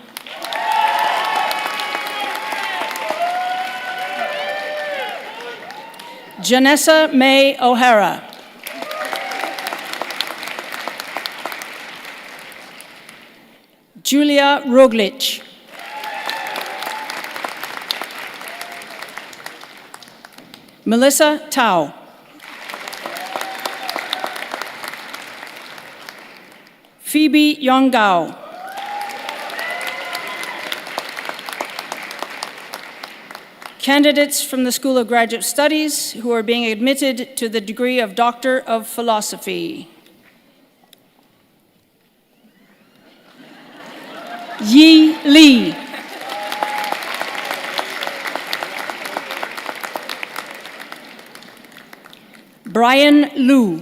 Janessa May O'Hara. Julia Roglic. Melissa Tao. Phoebe Yongao. Candidates from the School of Graduate Studies who are being admitted to the degree of Doctor of Philosophy. Yi Li. Brian Liu.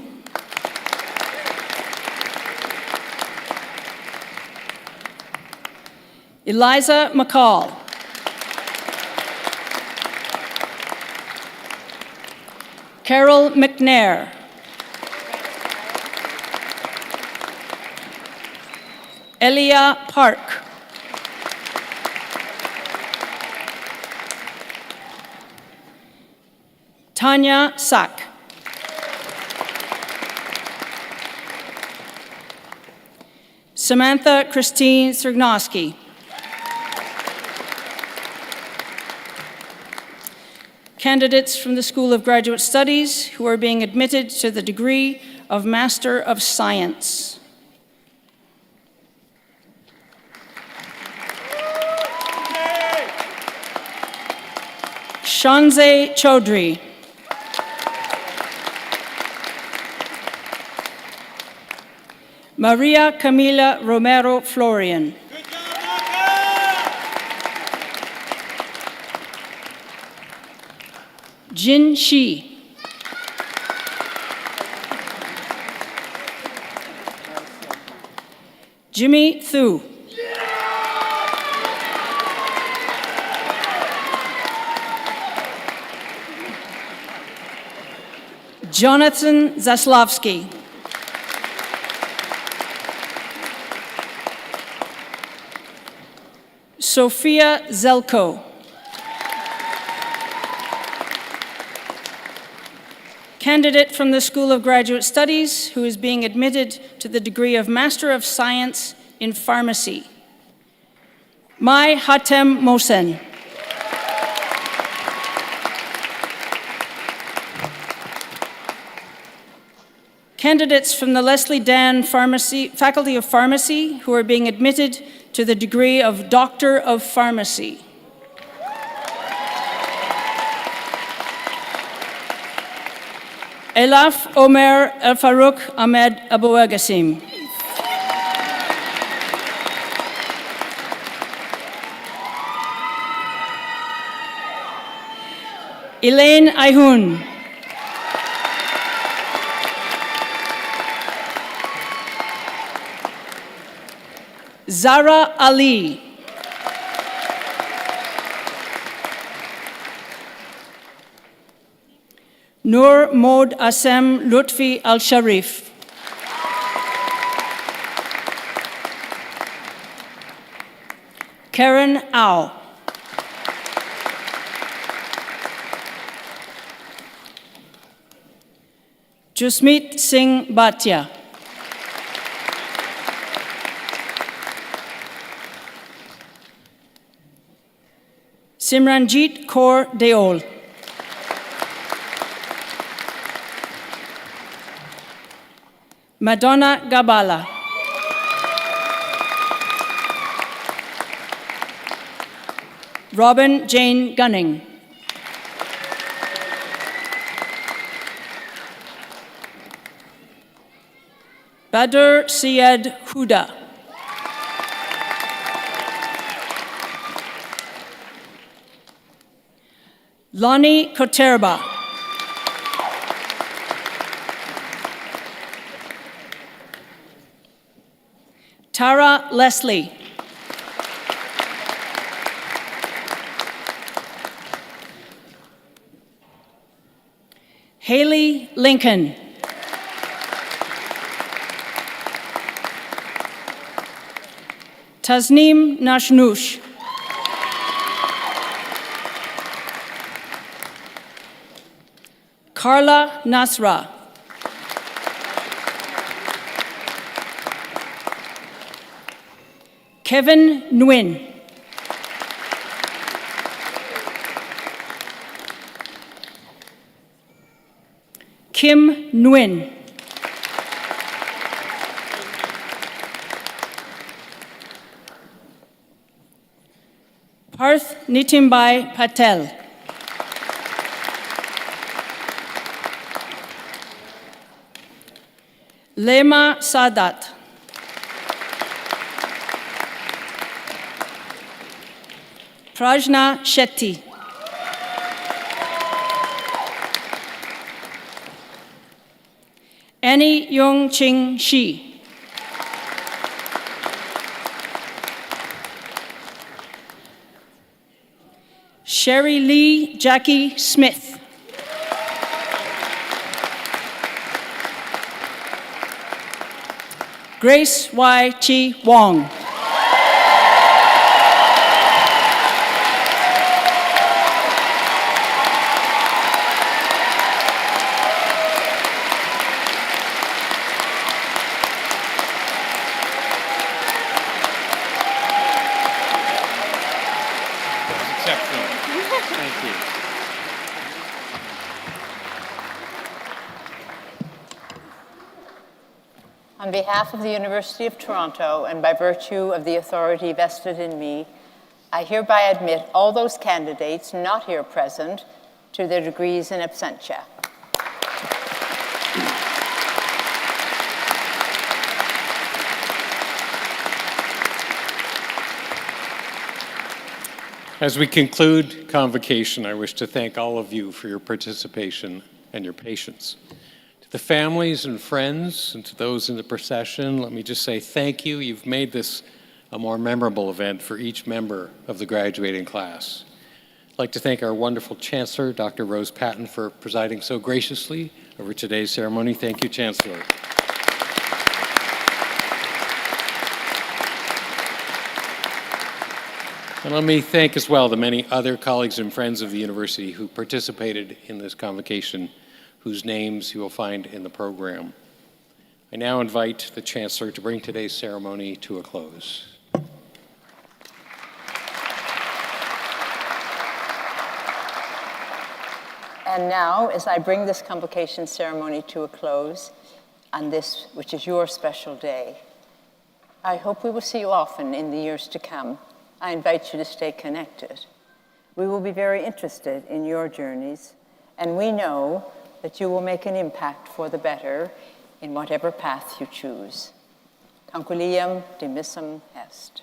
Eliza McCall. Carol McNair. Elia Park. Tanya Sack. Samantha Christine Srignosky. Candidates from the School of Graduate Studies who are being admitted to the degree of Master of Science. Shanze Chaudhry. Maria Camila Romero Florian. Jin Shi. Jimmy Thu. Jonathan Zaslavsky. Sophia Zelko. Candidate from the School of Graduate Studies who is being admitted to the degree of Master of Science in Pharmacy. Mai Hatem Mohsen. Candidates from the Leslie Dan Faculty of Pharmacy who are being admitted to the degree of Doctor of Pharmacy. Elaf Omer El Farouk Ahmed Abouagasim. Elaine Ayhoun. Zara Ali. Noor Mod Asem Lutfi Al-Sharif. Karen Au. Jusmeet Singh Bhatia. Simranjeet Kaur Deol. Madonna Gabala. Robin Jane Gunning. Badr Syed Huda. Lonnie Koterba. Tara Leslie. Haley Lincoln. Tasneem Nashnoosh. Carla Nasra. Kevin Nguyen. Kim Nguyen. Parth Nitimbai Patel. Lema Sadat. Prajna Shetty. Annie Yung Ching Shi. Sherry Lee Jackie Smith. Grace Y. Chi Wong. Exceptional. Thank you. On behalf of the University of Toronto and by virtue of the authority vested in me, I hereby admit all those candidates not here present to their degrees in absentia. As we conclude convocation, I wish to thank all of you for your participation and your patience. To the families and friends and to those in the procession, let me just say thank you. You've made this a more memorable event for each member of the graduating class. I'd like to thank our wonderful Chancellor, Dr. Rose Patton, for presiding so graciously over today's ceremony. Thank you, Chancellor. And let me thank as well the many other colleagues and friends of the university who participated in this convocation, whose names you will find in the program. I now invite the Chancellor to bring today's ceremony to a close. And now, as I bring this convocation ceremony to a close on this, which is your special day, I hope we will see you often in the years to come. I invite you to stay connected. We will be very interested in your journeys, and we know that you will make an impact for the better in whatever path you choose. Tanquilium dimissum est.